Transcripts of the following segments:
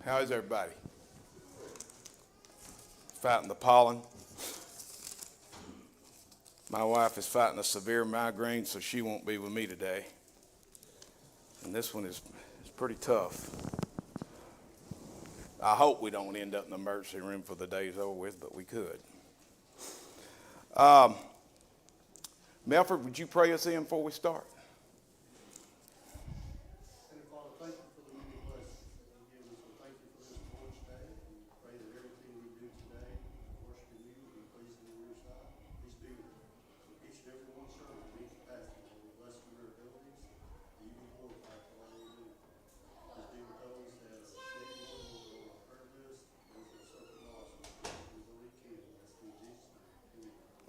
How is everybody? Fighting the pollen. My wife is fighting a severe migraine, so she won't be with me today. And this one is pretty tough. I hope we don't end up in the emergency room for the day's over with, but we could. Melford, would you pray us in before we start?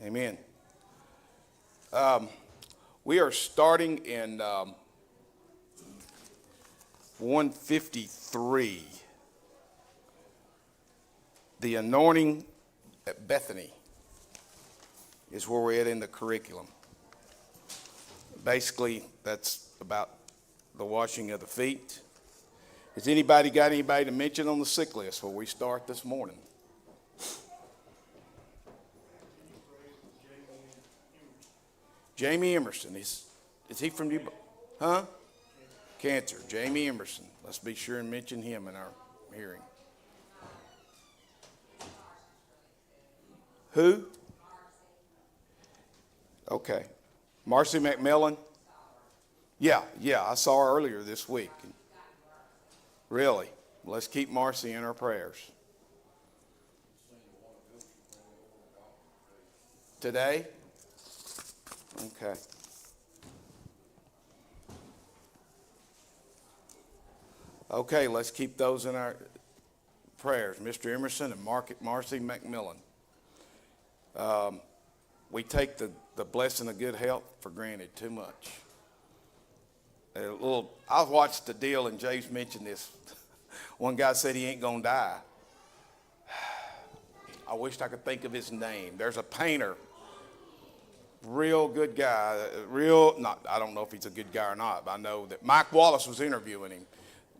Amen. We are starting in 153. The anointing at Bethany is where we're at in the curriculum. Basically, that's about the washing of the feet. Has anybody got anybody to mention on the sick list before we start this morning? Jamie Emerson, is he from you? Huh? Cancer. Jamie Emerson. Let's be sure and mention him in our hearing. Who? Okay. Marcy McMillan? Yeah, I saw her earlier this week. Really? Let's keep Marcy in our prayers. Today? Okay. Okay, let's keep those in our prayers. Mr. Emerson and Marcy McMillan. We take the blessing of good health for granted too much. I watched the deal, and James mentioned this. One guy said he ain't gonna die. I wished I could think of his name. There's a painter. Real good guy, I don't know if he's a good guy or not, but I know that Mike Wallace was interviewing him.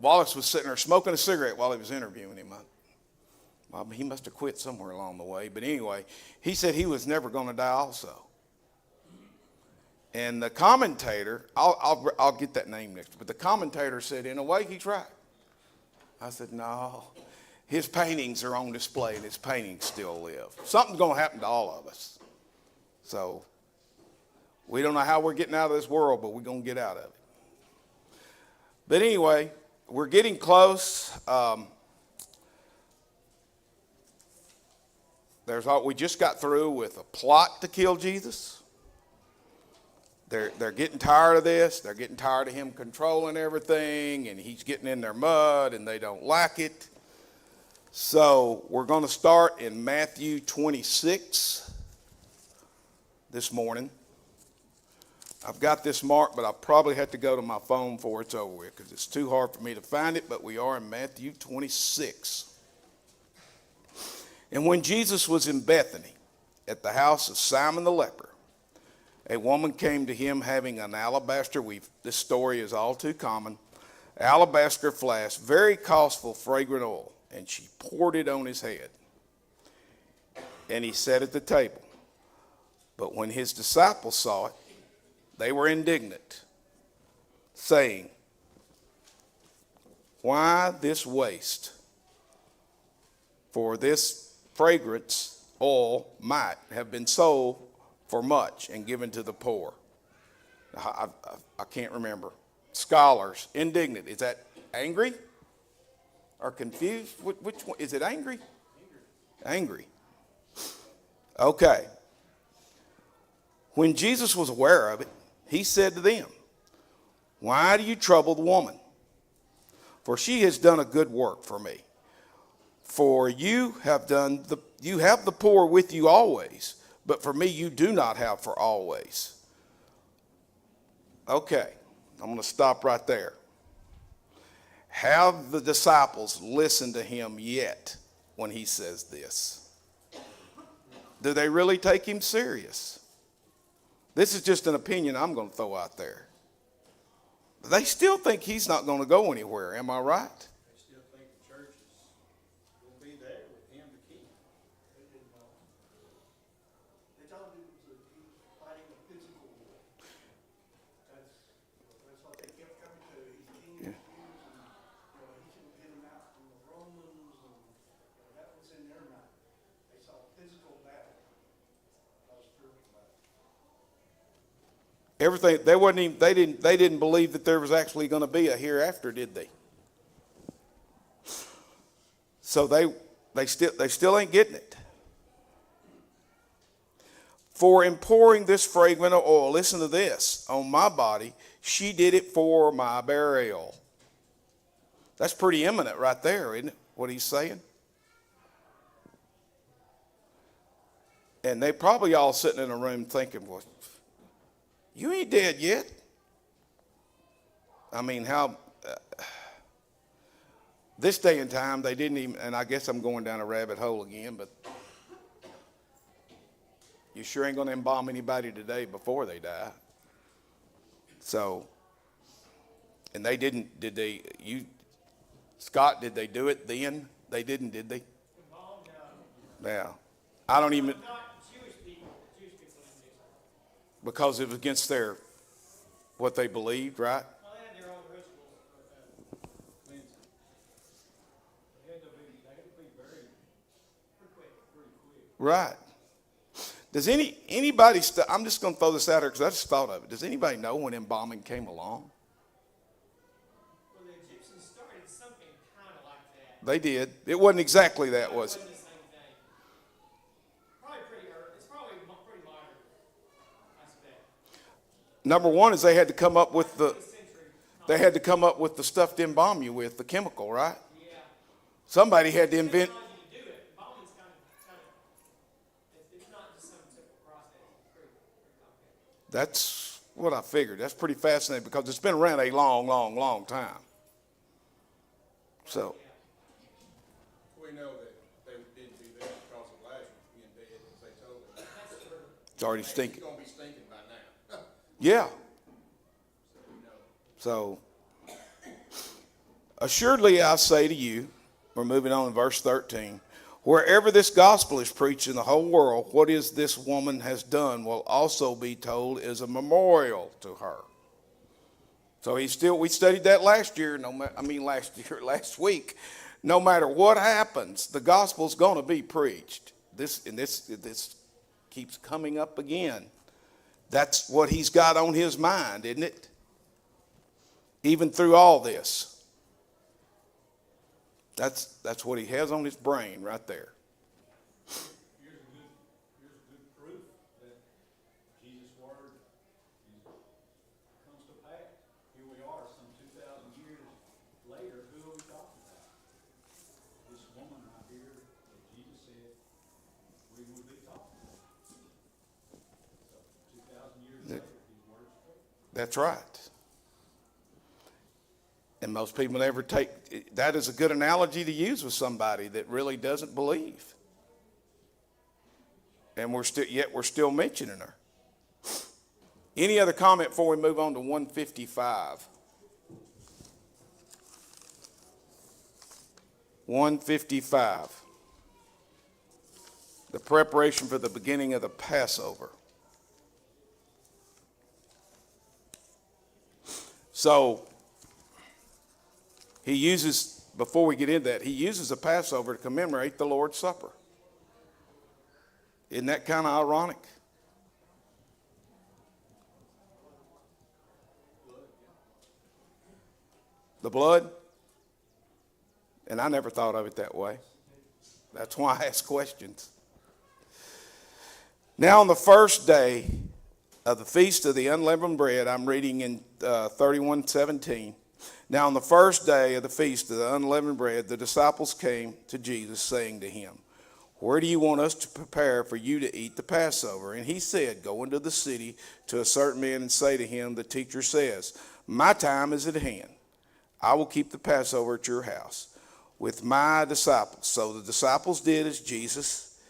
Wallace was sitting there smoking a cigarette while he was interviewing him. Well, he must have quit somewhere along the way, but anyway, he said he was never going to die also. And the commentator, I'll get that name next, but the commentator said, in a way, he's right. I said, no, his paintings are on display, and his paintings still live. Something's going to happen to all of us. So we don't know how we're getting out of this world, but we're going to get out of it. But anyway, we're getting close. We just got through with a plot to kill Jesus. They're getting tired of this. They're getting tired of him controlling everything, and he's getting in their mud, and they don't like it. So we're going to start in Matthew 26 this morning. I've got this marked, but I'll probably have to go to my phone before it's over with because it's too hard for me to find it, but we are in Matthew 26. And when Jesus was in Bethany at the house of Simon the leper, a woman came to him having an alabaster, this story is all too common, alabaster flask, very costly fragrant oil, and she poured it on his head. And he sat at the table. But when his disciples saw it, they were indignant, saying, why this waste? For this fragrance oil might have been sold for much and given to the poor. I can't remember. Scholars, indignant. Is that angry or confused? Which one? Is it angry? Angry. Okay. When Jesus was aware of it, he said to them, why do you trouble the woman? For she has done a good work for me. For you have the poor with you always, but for me you do not have for always. Okay, I'm going to stop right there. Have the disciples listened to him yet when he says this? Do they really take him serious? This is just an opinion I'm going to throw out there. They still think he's not going to go anywhere. Am I right? They still think the church is Everything, they didn't believe that there was actually going to be a hereafter, did they? So they still ain't getting it. For in pouring this fragrant oil, listen to this, on my body, she did it for my burial. That's pretty imminent right there, isn't it? What he's saying. And they probably all sitting in a room thinking, well, you ain't dead yet. I mean, this day and time, they didn't even, and I guess I'm going down a rabbit hole again, but you sure ain't going to embalm anybody today before they die. So, and they didn't, Scott, did they do it then? They didn't, did they? Yeah. I don't even, because it was against what they believed, right? Well, they had their own rituals for cleansing. They had to be buried pretty quick. Right. Does anybody, I'm just going to throw this out here because I just thought of it. Does anybody know when embalming came along? Well, the Egyptians started something kind of like that. They did. It wasn't exactly that, was it? It wasn't the same thing. Probably pretty early. It's probably pretty modern, I suspect. Number one is they had to come up with the stuff to embalm you with, the chemical, right? Yeah. Somebody had to invent. Technology to do it. Embalming's kind of it's not just some simple process. It's pretty complicated. That's what I figured. That's pretty fascinating because it's been around a long, long, long time. So. We know that they didn't do that because of Lazarus being dead, as they told him. That's true. It's already stinking. He's going to be stinking by now. Yeah. So we know. So, assuredly I say to you, we're moving on to verse 13, wherever this gospel is preached in the whole world, what is this woman has done will also be told as a memorial to her. So we studied that last week. No matter what happens, the gospel's going to be preached. This keeps coming up again. That's what he's got on his mind, isn't it? Even through all this. That's what he has on his brain right there. Here's a good proof that Jesus' word comes to pass. Here we are, some 2,000 years later. Who are we talking about? This woman right here that Jesus said we would be talking about. So 2,000 years later, these words spoke. That's right. And most people never take, that is a good analogy to use with somebody that really doesn't believe. And we're still mentioning her. Any other comment before we move on to 155? 155. The preparation for the beginning of the Passover. So, he uses, before we get into that, he uses the Passover to commemorate the Lord's Supper. Isn't that kind of ironic? The blood? And I never thought of it that way. That's why I ask questions. Now on the first day of the Feast of the Unleavened Bread, I'm reading in 31:17. Now on the first day of the Feast of the Unleavened Bread, the disciples came to Jesus, saying to him, where do you want us to prepare for you to eat the Passover? And he said, go into the city to a certain man and say to him, the teacher says, my time is at hand. I will keep the Passover at your house with my disciples. So the disciples did as Jesus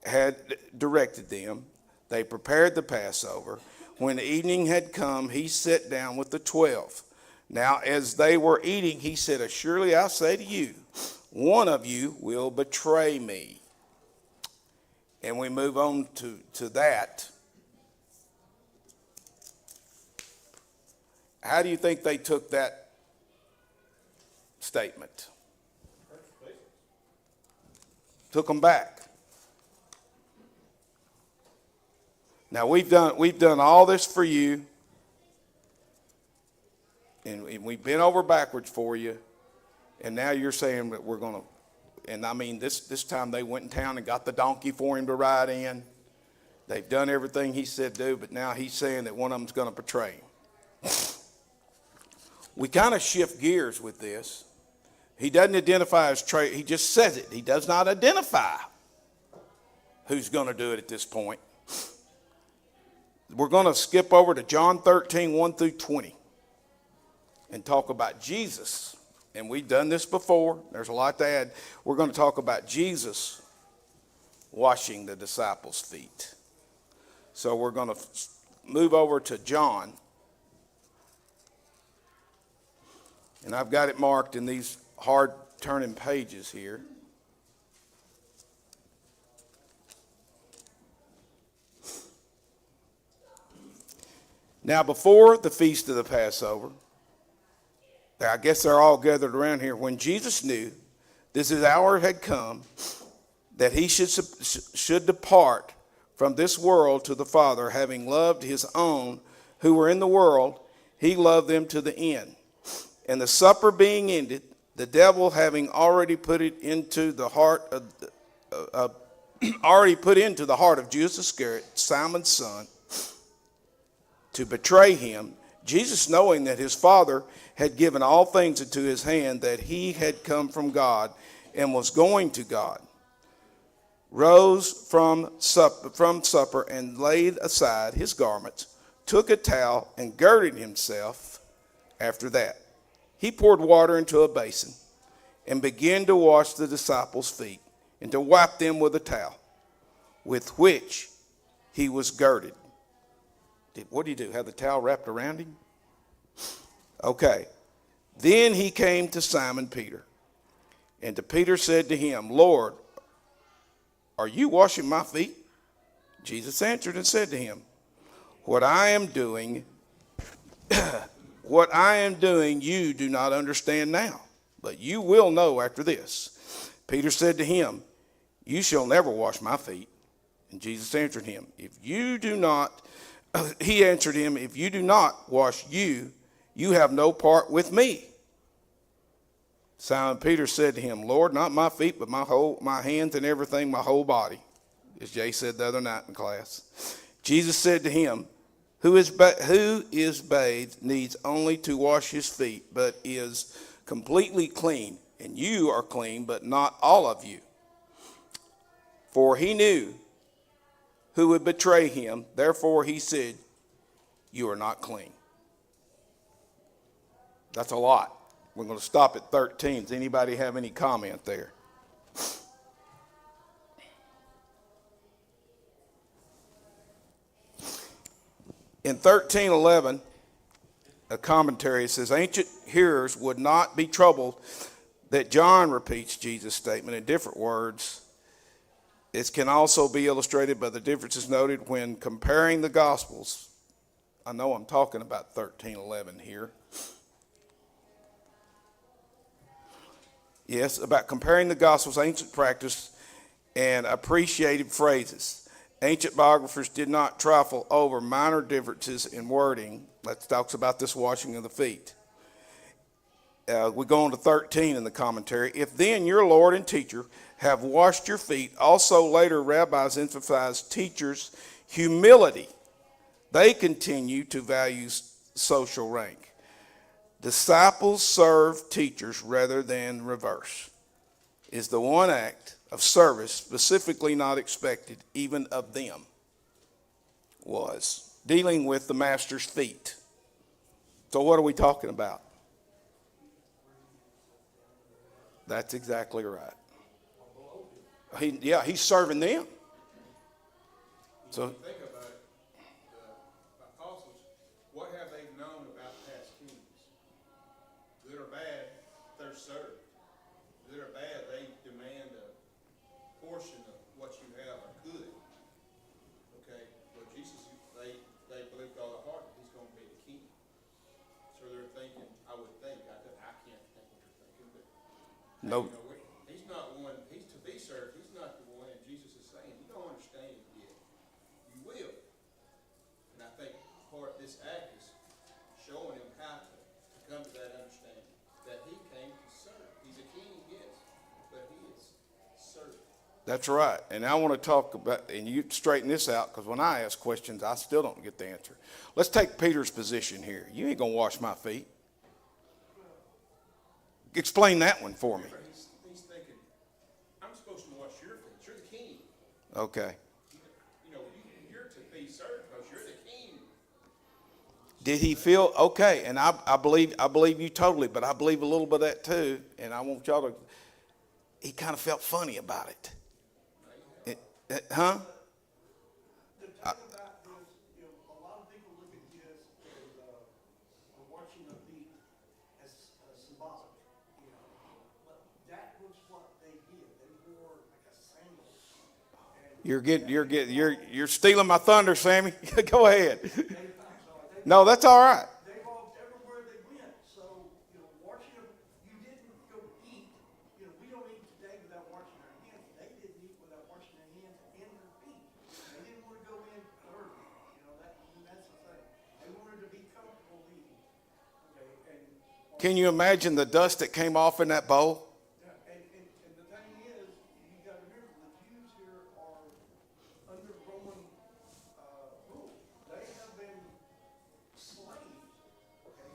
had directed them. They prepared the Passover. When evening had come, he sat down with the 12. Now, as they were eating, he said, surely I say to you, one of you will betray me. And we move on to that. How do you think they took that statement? Took them back. Now, we've done all this for you. and we bent over backwards for you, and now you're saying that we're going to, and I mean, this time they went in town and got the donkey for him to ride in. They've done everything he said do, but now he's saying that one of them's going to betray him. We kind of shift gears with this. He doesn't identify his trade. He just says it. He does not identify who's going to do it at this point. We're going to skip over to John 13, 1 through 20 and talk about Jesus. And we've done this before. There's a lot to add. We're going to talk about Jesus washing the disciples' feet. So we're going to move over to John. And I've got it marked in these hard turning pages here. Now, before the feast of the Passover, I guess they're all gathered around here. When Jesus knew this his hour had come, that he should depart from this world to the Father, having loved his own who were in the world, he loved them to the end. And the supper being ended, the devil having already put into the heart of Judas Iscariot, Simon's son, to betray him, Jesus, knowing that his Father had given all things into his hand, that he had come from God and was going to God, rose from supper and laid aside his garments, took a towel and girded himself. After that, he poured water into a basin and began to wash the disciples' feet and to wipe them with a towel with which he was girded. What did he do? Have the towel wrapped around him? Okay. Then he came to Simon Peter. And to Peter said to him, Lord, are you washing my feet? Jesus answered and said to him, what I am doing you do not understand now, but you will know after this. Peter said to him, you shall never wash my feet. And Jesus answered him, he answered him, if you do not wash you have no part with me. Simon Peter said to him, Lord, not my feet, but my hands and everything, my whole body, as Jay said the other night in class. Jesus said to him, who is bathed needs only to wash his feet, but is completely clean. And you are clean, but not all of you. For he knew who would betray him. Therefore he said, you are not clean. That's a lot. We're going to stop at 13. Does anybody have any comment there? In 13:11, a commentary says, ancient hearers would not be troubled that John repeats Jesus' statement in different words. It can also be illustrated by the differences noted when comparing the Gospels. I know I'm talking about 13:11 here. Yes, about comparing the Gospels, ancient practice, and appreciated phrases. Ancient biographers did not trifle over minor differences in wording. That talks about this washing of the feet. We go on to 13 in the commentary. If then your Lord and teacher have washed your feet, also later rabbis emphasize teachers' humility. They continue to value social rank. Disciples serve teachers rather than reverse. Is the one act of service specifically not expected even of them was dealing with the master's feet. So what are we talking about? That's exactly right. He's serving them. So Think about it, the apostles, what have they known about past kings? Good or bad, they're served. Good or bad, they demand a portion of what you have or could. Okay, well, Jesus, they believed with all their heart that he's going to be the king. So they're thinking, I would think, I can't think what you're thinking, but no. he's not one, he's to be served, he's not the one, and Jesus is saying, you don't understand it yet. You will. And I think part of this act is showing him how to come That's right. And I want to talk about, and you straighten this out, because when I ask questions, I still don't get the answer. Let's take Peter's position here. You ain't going to wash my feet. Explain that one for me. He's thinking, I'm supposed to wash your feet. You're the king. Okay. You know, you're to be served because you're the king. Did he feel, okay, and I believe you totally, but I believe a little bit of that too, and I want y'all to, he kind of felt funny about it. Huh? The thing about this, a lot of people look at this as the washing of feet as symbolic, but that was what they did. They wore like a sandal. You're stealing my thunder, Sammy. Go ahead. I'm sorry, No, that's all right. they walked everywhere they went. So, washing of, you didn't go eat. We don't eat today without washing our hands. They didn't eat without washing their hands and their feet. They didn't want to go in dirty. That's the thing. They wanted to be comfortable eating. Okay, and Can you imagine the dust that came off in that bowl? yeah, and the thing is, you got to remember, the Jews here are under Roman rule. They have been slaves, okay?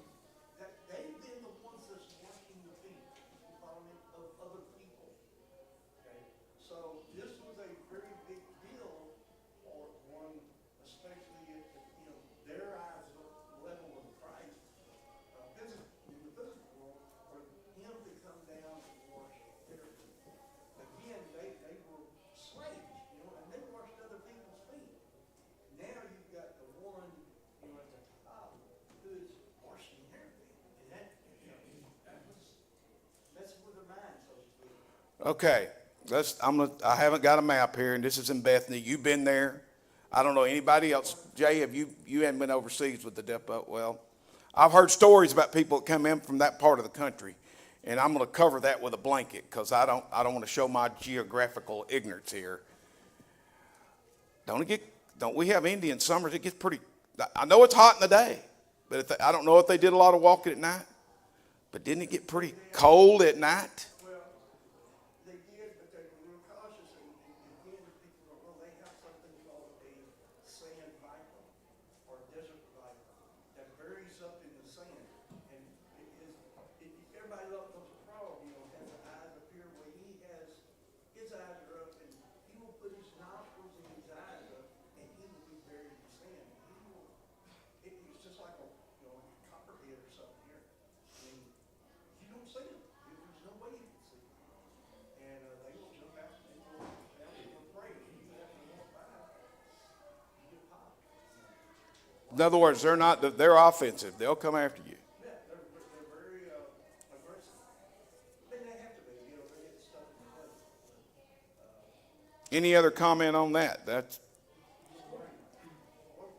That they've been the ones that's washing the feet, you follow me, of other people, okay? So this was a very big deal for one, especially if, their eyes level of Christ, in the physical world, for him to come down and wash their feet. Again, they were slaves, and they washed other people's feet. Now you've got the one, at the top who's washing their feet. And that was messing with their mind, so to speak. Okay, I haven't got a map here, and this is in Bethany. You've been there. I don't know anybody else. Jay, you hadn't been overseas with the depot? Well, I've heard stories about people that come in from that part of the country, and I'm going to cover that with a blanket because I don't want to show my geographical ignorance here. Don't we have Indian summers? It gets pretty. I know it's hot in the day, but I don't know if they did a lot of walking at night. But didn't it get pretty cold at night? Well, they did, but they were real cautious, and again, people don't know, they have something called a sand viper, or desert viper, that buries up in the sand, and everybody knows the frog, has the eyes up here, where he has, his eyes are up, and he will put his nostrils and his eyes up, and he will be buried in sand. It's just like a copperhead or something here. I mean, you don't see them. There's no way you can see them. And they will jump out and they will afraid. You have to walk by, you get popped. In other words, they're offensive. They'll come after you. Yeah, they're very aggressive. I mean, they have to be, they get stuck in the desert. Any other comment on that? That's When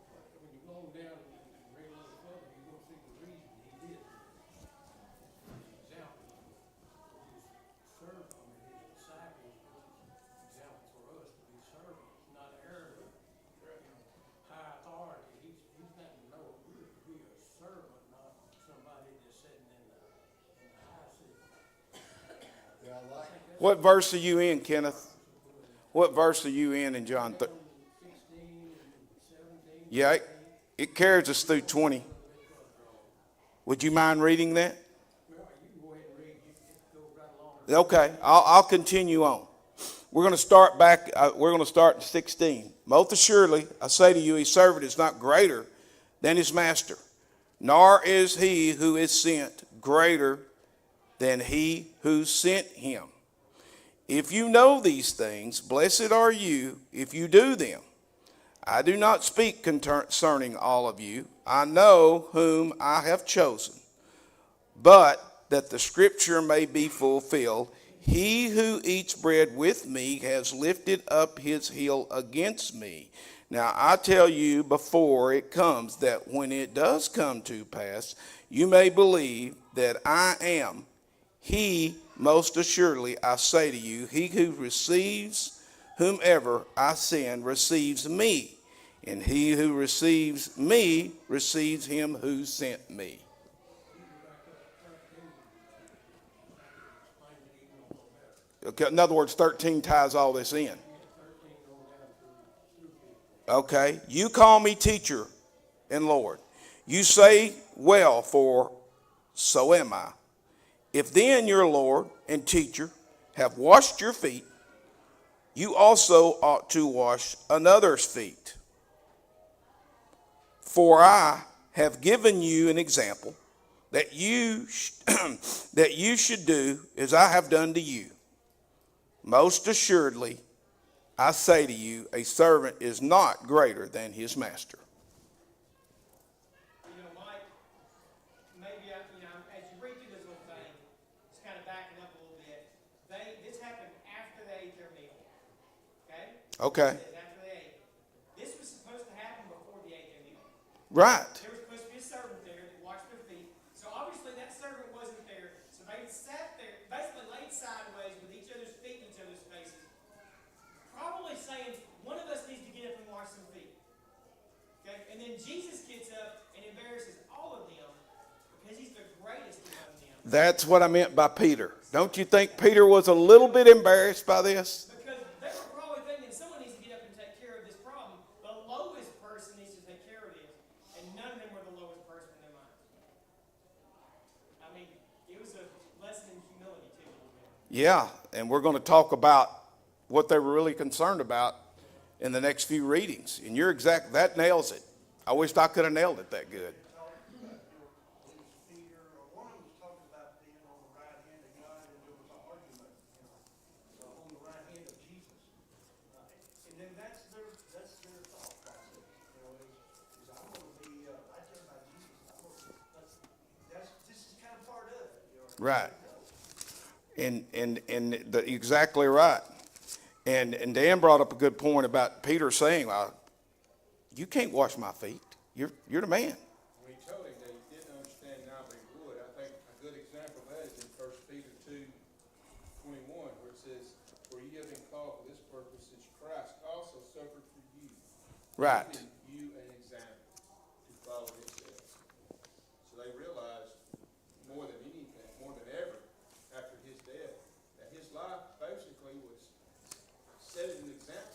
you go on down and read a little further, you're gonna see the reason he did. Example, his disciples, example for us to be servants, not arrogant, high authority. He's letting know we're to be a servant, not somebody that's sitting in the high seat. what verse are you in, Kenneth? What verse are you in John? 16 and 17. Yeah, it carries us through 20. Would you mind reading that? Well, you can go ahead and read, you can go right along. Okay, I'll continue on. We're going to start back. We're going to start in 16. Most assuredly, I say to you, a servant is not greater than his master, nor is he who is sent greater than he who sent him. If you know these things, blessed are you if you do them. I do not speak concerning all of you. I know whom I have chosen, but that the scripture may be fulfilled, he who eats bread with me has lifted up his heel against me. Now I tell you before it comes, that when it does come to pass, you may believe that I am he. Most assuredly I say to you, he who receives whomever I send receives me, and he who receives me receives him who sent me. Okay, in other words, 13 ties all this in. 13 going down to 250. Okay, you call me teacher and Lord. You say, well, for so am I. If then your Lord and teacher have washed your feet, you also ought to wash another's feet. For I have given you an example that you that you should do as I have done to you. Most assuredly, I say to you, a servant is not greater than his master. Mike, maybe, as you read through this little thing, just kind of backing up a little bit, this happened after they ate their meal, okay? Okay, It says after they ate. This was supposed to happen before they ate their meal. right. There was supposed to be a servant there that washed their feet, so obviously that servant wasn't there, so they sat there, basically laid sideways with each other's feet in each other's faces, probably saying, one of us needs to get up and wash some feet. Okay? And then Jesus gets up and embarrasses all of them because he's the greatest among them. That's what I meant by Peter. Don't you think Peter was a little bit embarrassed by this? Because they were probably thinking someone needs to get up and take care of this problem. The lowest person needs to take care of this. And none of them were the lowest person in their minds. I mean, it was a lesson in humility too. Yeah, and we're going to talk about what they were really concerned about in the next few readings. And you're exact, that nails it. I wished I could have nailed it that good. Peter, or one of them was talking about being on the right hand of God, and there was an argument, on the right hand of Jesus. And then that's their thought process, is I'm gonna be, right there by Jesus. This is kind of part of it, Right. Exactly right. And Dan brought up a good point about Peter saying, you can't wash my feet. You're the man. When he told him that he didn't understand now, but he would, I think a good example of that is in 1 Peter 2:21, where it says, for you have been called for this purpose, since Christ also suffered for you. Right. Giving you an example to follow his steps. So they realized more than anything, more than ever, after his death, that his life basically was setting an example,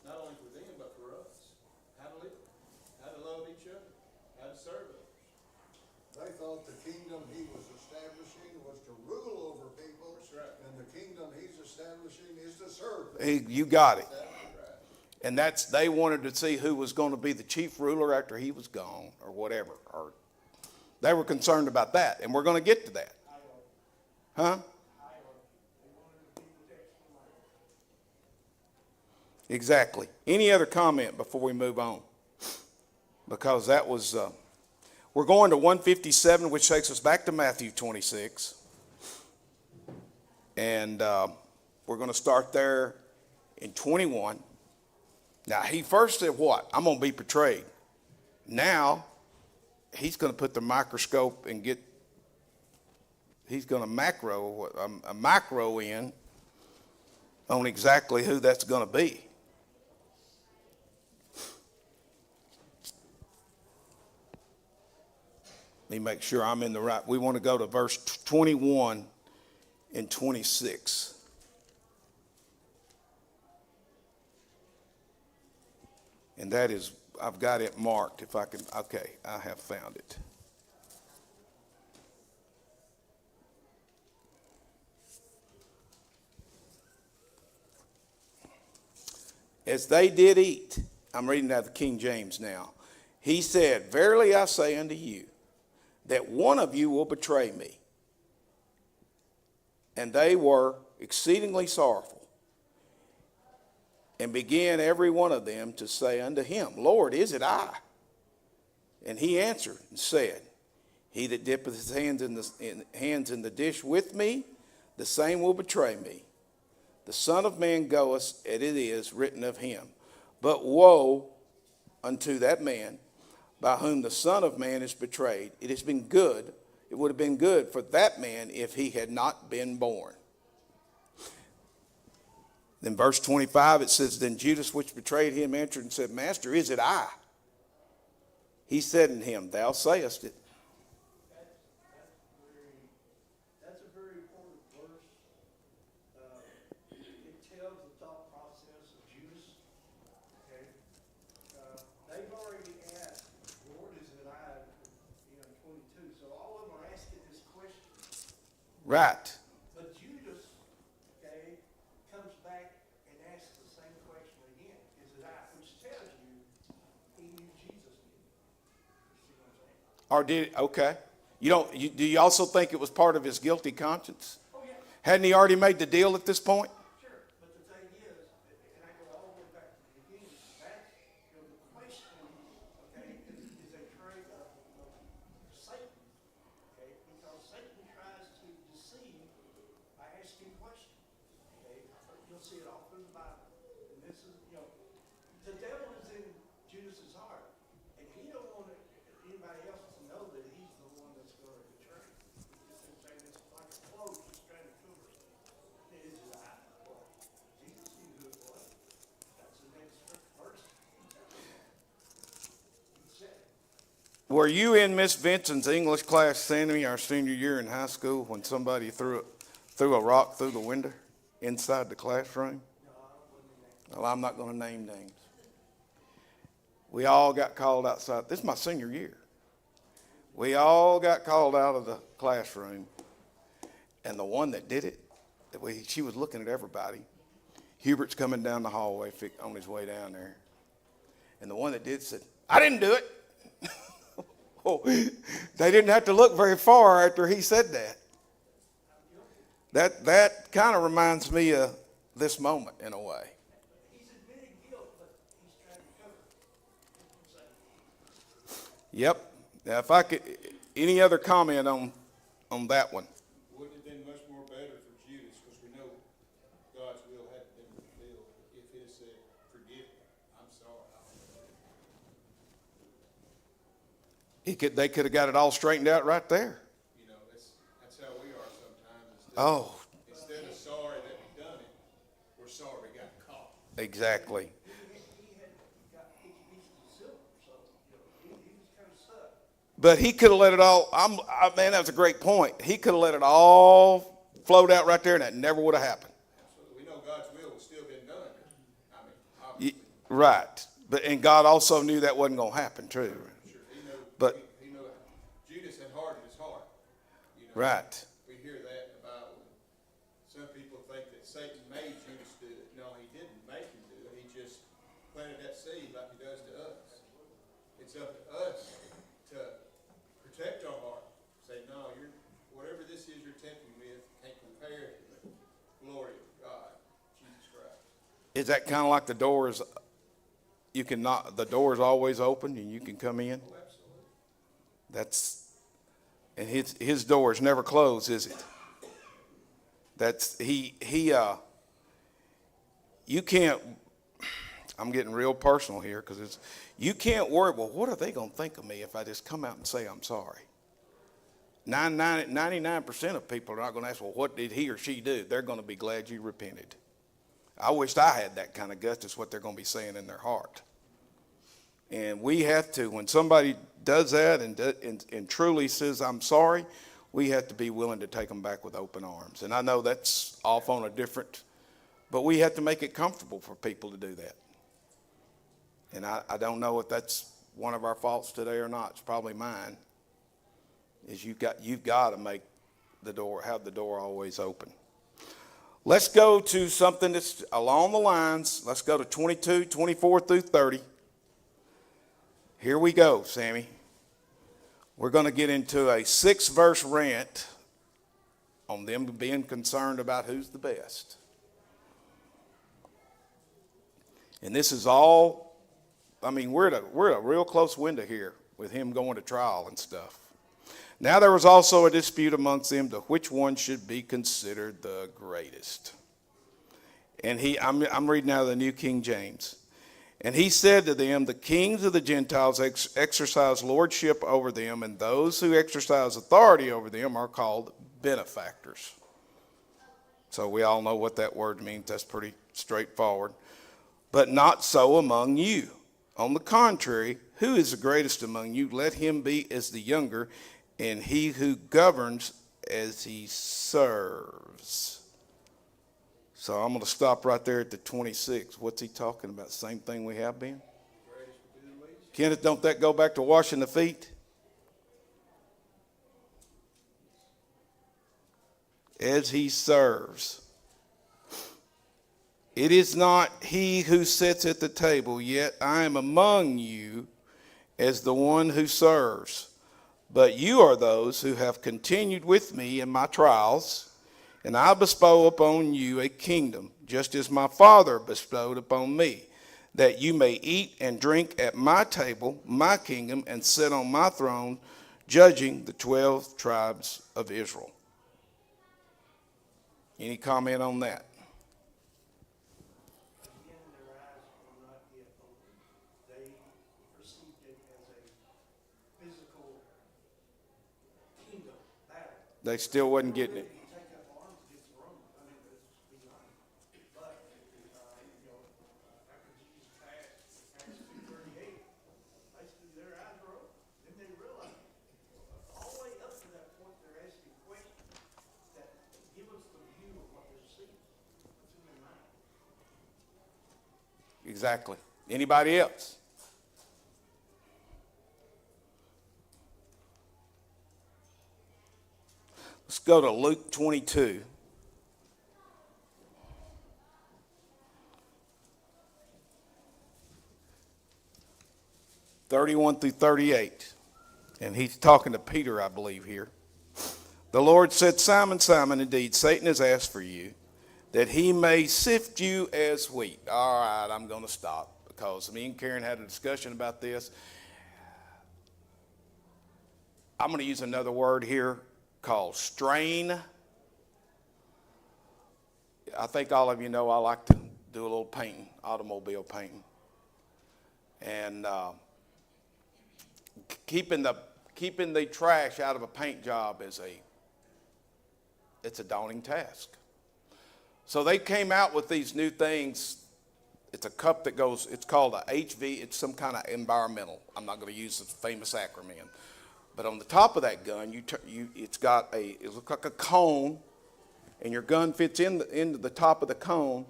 not only for them, but for us. How to live, how to love each other, how to serve others. They thought the kingdom he was establishing was to rule over people. That's right. And the kingdom he's establishing is to serve them. You got it. Exactly right. And they wanted to see who was going to be the chief ruler after he was gone or whatever. Or they were concerned about that. And we're going to get to that. Huh? Exactly. Any other comment before we move on? Because that was, we're going to 157, which takes us back to Matthew 26. And we're going to start there in 21. Now, he first said what? I'm going to be betrayed. Now, he's going to put the microscope and he's going to a macro in on exactly who that's going to be. Let me make sure I'm in the right. We want to go to verse 21 and 26. And that is, I've got it marked. If I can, okay, I have found it. As they did eat, I'm reading out of the King James now. He said, verily I say unto you, that one of you will betray me. And they were exceedingly sorrowful, and began every one of them to say unto him, Lord, is it I? And he answered and said, he that dippeth his hands in the dish with me, the same will betray me. The Son of Man goeth, and it is written of him. But woe unto that man by whom the Son of Man is betrayed. It would have been good for that man if he had not been born. Then verse 25, it says, then Judas, which betrayed him, answered and said, Master, is it I? He said unto him, thou sayest it. That's a very important verse. Right. But Judas, okay, comes back and asks the same question again. Is it I? Which tells you he knew Jesus did. You see what I'm saying? Or did, okay. Do you also think it was part of his guilty conscience? Oh, yeah, Hadn't he already made the deal at this point? sure. But the thing is, and I go all the way back to the beginning, that, you know, the question, okay, is a trait of Satan, okay? Because Satan tries to deceive by asking questions, okay? You'll see it all through the Bible. And this is, you know, the devil is in Judas's heart, and he don't want anybody else to know that he's the one that's going to betray. It's saying it's like a cloak he's trying to cover. Is it I? Well, Jesus knew who it was. That's the next verse. He said, Were you in Miss Vincent's English class, Sammy, our senior year in high school, when somebody threw a rock through the window inside the classroom? Well, I'm not going to name names. We all got called outside. This is my senior year. We all got called out of the classroom, and the one that did it, she was looking at everybody. Hubert's coming down the hallway on his way down there, and the one that did said, "I didn't do it." Oh, they didn't have to look very far after he said that. That kind of reminds me of this moment in a way. he's admitting guilt, but he's trying to cover it. Yep. Now, if I could, any other comment on that one? Wouldn't it have been much more better for Judas, because we know God's will hadn't been fulfilled, if he had said, "Forgive me, I'm sorry." They could have got it all straightened out right there. You know, that's how we are sometimes. Oh, Instead of sorry that we done it, we're sorry we got caught. exactly. He had got 50 pieces of silver, so, you know, he was kind of stuck. But he could have let it all, man, that was a great point. He could have let it all float out right there, and that never would have happened. Absolutely. We know God's will was still been done. I mean, obviously. Right. And God also knew that wasn't going to happen, too. Sure, he knew, But- he knew Judas had hardened his heart. You know, Right. We hear that about when some people think that Satan made Judas do it. No, he didn't make him do it. He just planted that seed like he does to us. It's up to us to protect our heart. Say, no, whatever this is you're tempting with can't compare to the glory of God, Jesus Christ. Is that kind of like the doors? You can not, the door is always open and you can come in? Oh, absolutely. That's, and his door is never closed, is it? That's, you can't, I'm getting real personal here because you can't worry, well, what are they going to think of me if I just come out and say I'm sorry? 99% of people are not going to ask, well, what did he or she do? They're going to be glad you repented. I wished I had that kind of guts. That's what they're going to be saying in their heart. And we have to, when somebody does that and truly says, I'm sorry, we have to be willing to take them back with open arms. And I know that's off on a different, but we have to make it comfortable for people to do that. And I don't know if that's one of our faults today or not. It's probably mine. Is you've got to make the door, have the door always open. Let's go to something that's along the lines. Let's go to 22, 24 through 30. Here we go, Sammy. We're going to get into a 6-verse rant on them being concerned about who's the best. And this is all, I mean, we're at a real close window here with him going to trial and stuff. Now there was also a dispute amongst them to which one should be considered the greatest. And I'm reading out of the New King James. And he said to them, the kings of the Gentiles exercise lordship over them, and those who exercise authority over them are called benefactors. So we all know what that word means. That's pretty straightforward. But not so among you. On the contrary, who is the greatest among you? Let him be as the younger, and he who governs as he serves. So I'm going to stop right there at the 26. What's he talking about? Same thing we have been? Kenneth, don't that go back to washing the feet? as he serves. It is not he who sits at the table, yet I am among you as the one who serves. But you are those who have continued with me in my trials, and I bestow upon you a kingdom, just as my Father bestowed upon me, that you may eat and drink at my table, my kingdom, and sit on my throne, judging the 12 tribes of Israel. Any comment on that? Again, their eyes were not yet open. They perceived it as a physical kingdom battle. They still wasn't getting it. Take up arms against Rome. I mean, let's be honest. But, after Jesus passed, Acts 2:38, basically their eyes were open. Then they realized, all the way up to that point, they're asking questions that give us the view of what they're seeing. What's in their mind? Exactly. Anybody else? Let's go to Luke 22. (31 through 38). And he's talking to Peter, I believe, here. The Lord said, Simon, Simon, indeed, Satan has asked for you, that he may sift you as wheat. All right, I'm going to stop, because me and Karen had a discussion about this. I'm going to use another word here called strain. I think all of you know I like to do a little painting, automobile painting. And keeping the trash out of a paint job it's a daunting task. So they came out with these new things. It's a cup that goes, it's called a HV, it's some kind of environmental. I'm not going to use the famous acronym. But on the top of that gun, it looks like a cone, and your gun fits into the top of the cone,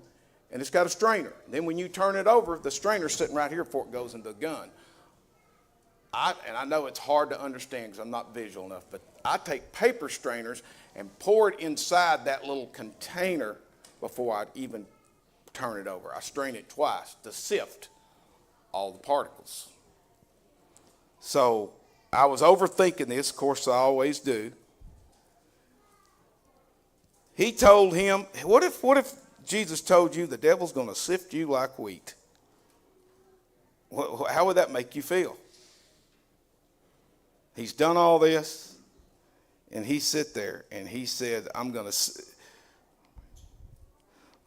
and it's got a strainer. Then when you turn it over, the strainer's sitting right here before it goes into the gun. And I know it's hard to understand because I'm not visual enough, but I take paper strainers and pour it inside that little container before I even turn it over. I strain it twice to sift all the particles. So I was overthinking this, of course I always do. He told him, what if Jesus told you the devil's going to sift you like wheat? How would that make you feel? He's done all this, and he sit there, and he said,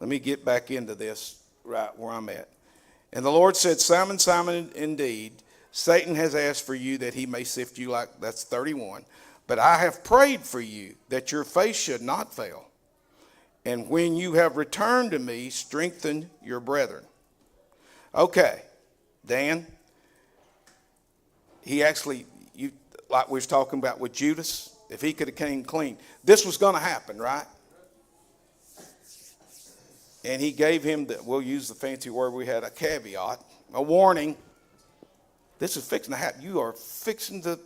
let me get back into this right where I'm at. And the Lord said, Simon, Simon, indeed, Satan has asked for you that he may sift you like, that's 31. But I have prayed for you that your faith should not fail. And when you have returned to me, strengthen your brethren. Okay, Dan, he actually, like we was talking about with Judas, if he could have came clean, this was going to happen, right? And he gave him, we'll use the fancy word, we had a caveat, a warning. This is fixing to happen. You are fixing to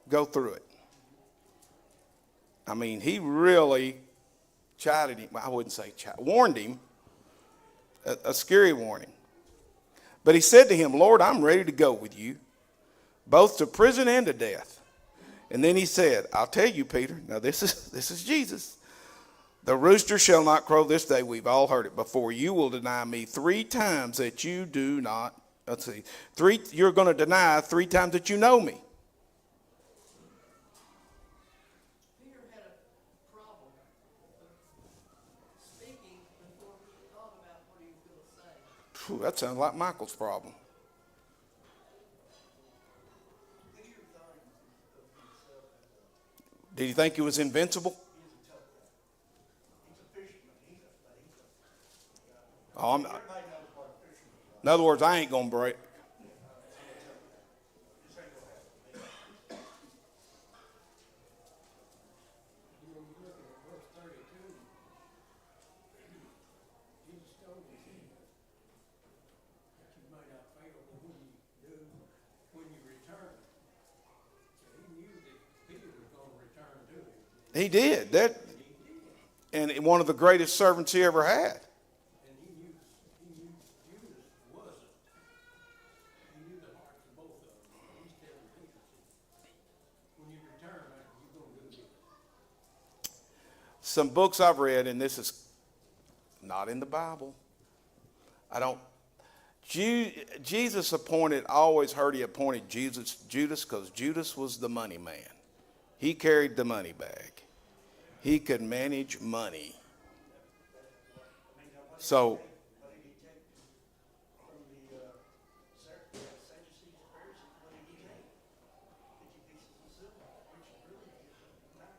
go through it. I mean, he really chided him. I wouldn't say chided, warned him, a scary warning. But he said to him, Lord, I'm ready to go with you, both to prison and to death. And then he said, I'll tell you, Peter, now this is Jesus. The rooster shall not crow this day. We've all heard it before. You will deny me 3 times that you do not. Let's see. You're going to deny 3 times that you know me. Peter had a problem speaking before he thought about what he was going to say. Phew, that sounds like Michael's problem. Peter thought of himself as Did he think he was invincible? he's a tough guy. He's a fisherman. Oh, Everybody knows what a fisherman is. in other words, I ain't going to break. This ain't gonna happen. When you look at verse 32, Jesus told him that you may not fail, but when you do, when you return. So he knew that Peter was going to return to him. He did. That and one of the greatest servants he ever had. And he knew Judas wasn't. He knew the hearts of both of them. He's telling Peter, when you return, you're gonna go get it. Some books I've read, and this is not in the Bible. Jesus always heard he appointed Judas because Judas was the money man. He carried the money bag. He could manage money. So, What did he take from the, Sadducees and Pharisees? What did he take? 50 pieces of silver, which really is not.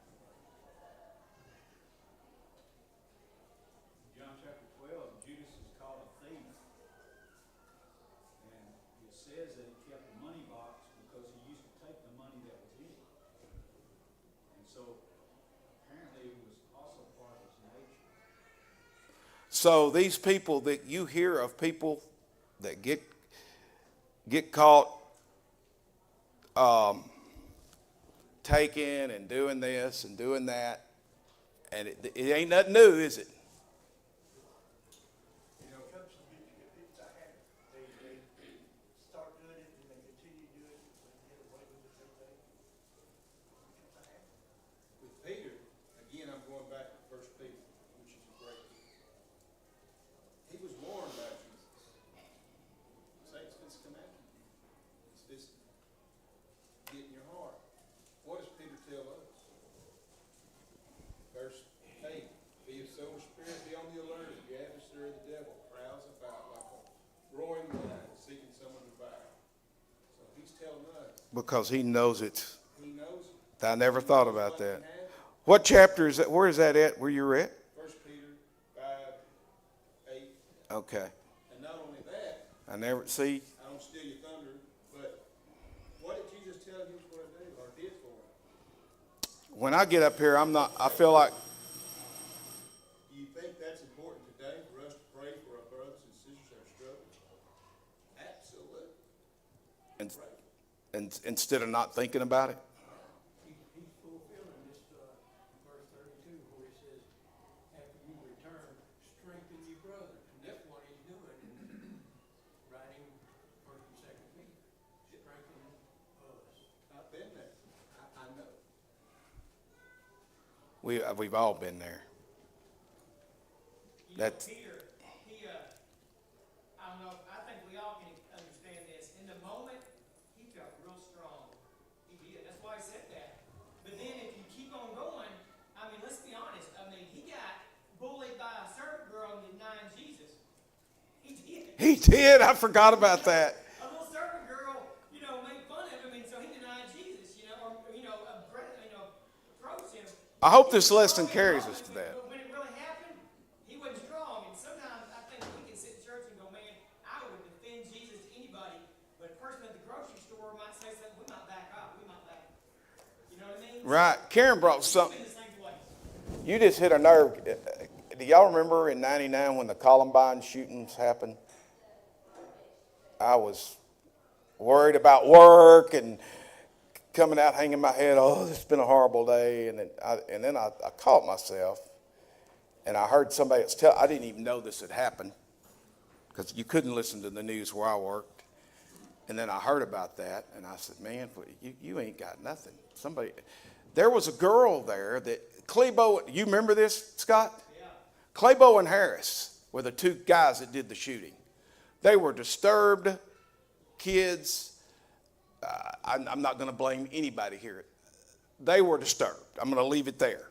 John chapter 12, Judas is called a thief. And it says that he kept the money box because he used to take the money that was in it. And so apparently it was also part of his nature. so these people that you hear of, people that get caught taking and doing this and doing that, and it ain't nothing new, is it? You know, comes to it's a habit. They start doing it and they continue to do it and they get away with it every day. It's a habit. With Peter, again, I'm going back to 1 Peter, which is a great book. He was warned about Jesus. Satan's fixed to come after you. It's fixed to get in your heart. What does Peter tell us? Verse 8, be of sober spirit, be on the alert, the adversary of the devil prowls about like a roaring lion, seeking someone to devour. So he's telling us, Because he knows it. he knows it. I never thought about He knows that. what can happen. What chapter is that? Where is that at? Where you're at? 1 Peter 5, 8. Okay. And not only that, I never see. I don't steal your thunder, but what did Jesus tell him he was going to do or did for him? When I get up here, I feel like, Do you think that's important today for us to pray for our brothers and sisters that are struggling? Absolutely. and instead of not thinking about it. He's fulfilling this, verse 32, where he says, after you return, strengthen your brothers. And that's what he's doing, writing 1st and 2nd Peter, strengthening us. I've been there. I know. We've all been there. You know, That's- Peter, I don't know, I think we all can understand this. In the moment, he felt real strong. He did. That's why he said that. But then if you keep on going, I mean, let's be honest. I mean, he got bullied by a servant girl denying Jesus. He did. He did. I forgot about that. A little servant girl, made fun of him, and so he denied Jesus, or approached him. I hope this lesson carries us to that. But when it really happened, he wasn't strong. And sometimes I think we can sit in church and go, man, I would defend Jesus to anybody. But a person at the grocery store might say something, we might back up. We might back. You know what I mean? Right. Karen brought We've something. been in the same place. You just hit a nerve. Do y'all remember in '99 when the Columbine shootings happened? I was worried about work and coming out hanging my head. Oh, it's been a horrible day. And then I caught myself, and I heard somebody else I didn't even know this had happened because you couldn't listen to the news where I worked. And then I heard about that, and I said, man, you ain't got nothing. There was a girl there that Clebo, you remember this, Scott? Yeah. Clebo and Harris were the two guys that did the shooting. They were disturbed kids. I'm not going to blame anybody here. They were disturbed. I'm going to leave it there.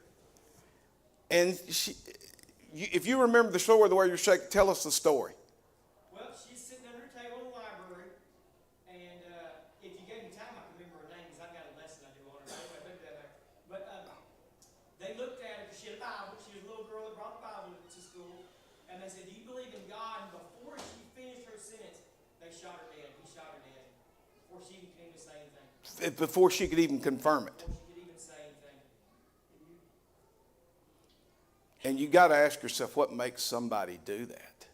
And if you remember the story the way you're shaking, tell us the story. Well, she's sitting under a table in the library, and if you gave me time, I can remember her name because I've got a lesson I do on her. But they looked at her because she had a Bible. She was a little girl that brought the Bible to school, and they said, "Do you believe in God?" And before she finished her sentence, they shot her dead. He shot her dead before she even came to say anything. Before she could even confirm it. Before she could even say anything. And you got to ask yourself, what makes somebody do that?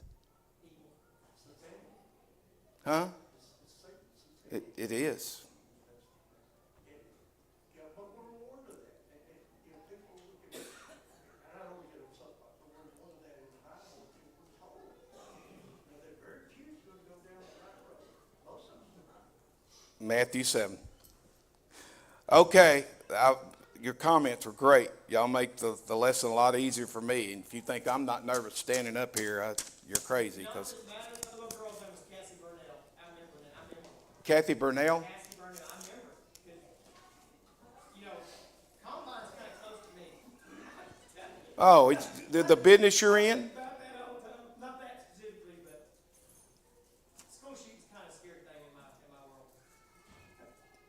Huh? It is. Yeah, but we're aware of that. People look at, and I don't want to get on Matthew 7. Okay, your comments were great. Y'all make the lesson a lot easier for me. And if you think I'm not nervous standing up here, you're crazy. No, Because the little girl's name was Cassie Burnell. I remember that. I remember. Kathy Burnell. Cassie Burnell. I remember. 'Cause, you know, Combine's kind of close to me. Oh, it's the business you're in. About that all the time. Not that specifically, but school shooting's kind of a scary thing in my world.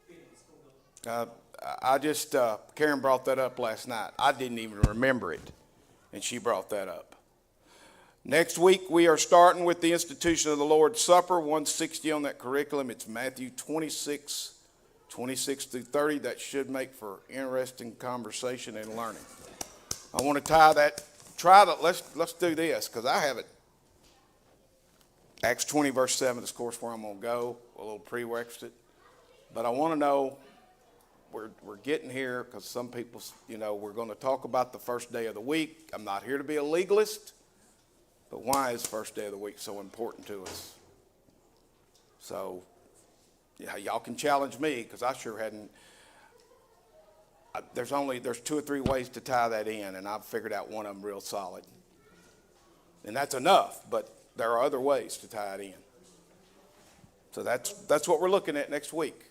Being in the school building. Karen brought that up last night. I didn't even remember it, and she brought that up. Next week, we are starting with the institution of the Lord's Supper, 160 on that curriculum. It's Matthew 26 through 30. That should make for interesting conversation and learning. I want to let's do this, because I have it. Acts 20, verse 7 is, of course, where I'm going to go, a little prerequisite. But I want to know, we're getting here because some people, we're going to talk about the first day of the week. I'm not here to be a legalist, but why is first day of the week so important to us? So, yeah, y'all can challenge me, because I sure hadn't. There's 2 or 3 ways to tie that in, and I've figured out one of them real solid. And that's enough, but there are other ways to tie it in. So that's what we're looking at next week.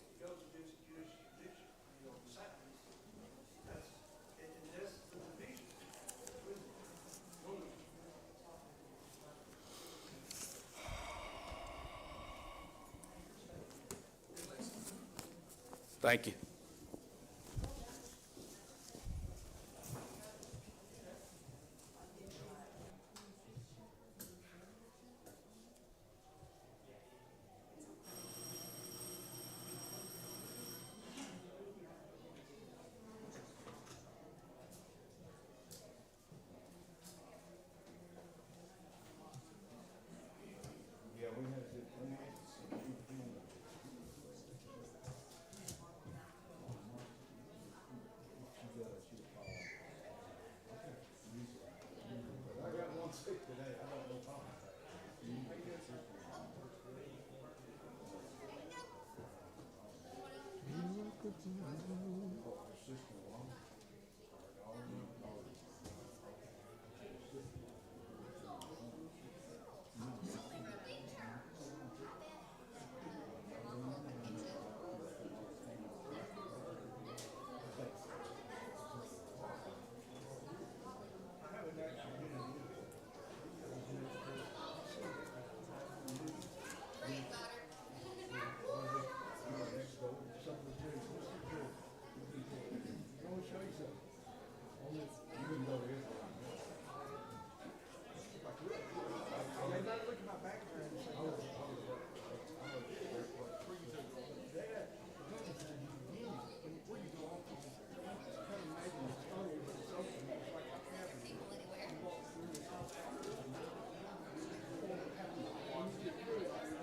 Thank you.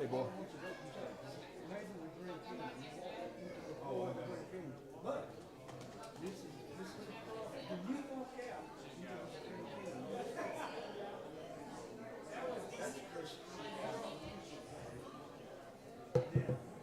Hey, boy. Yeah.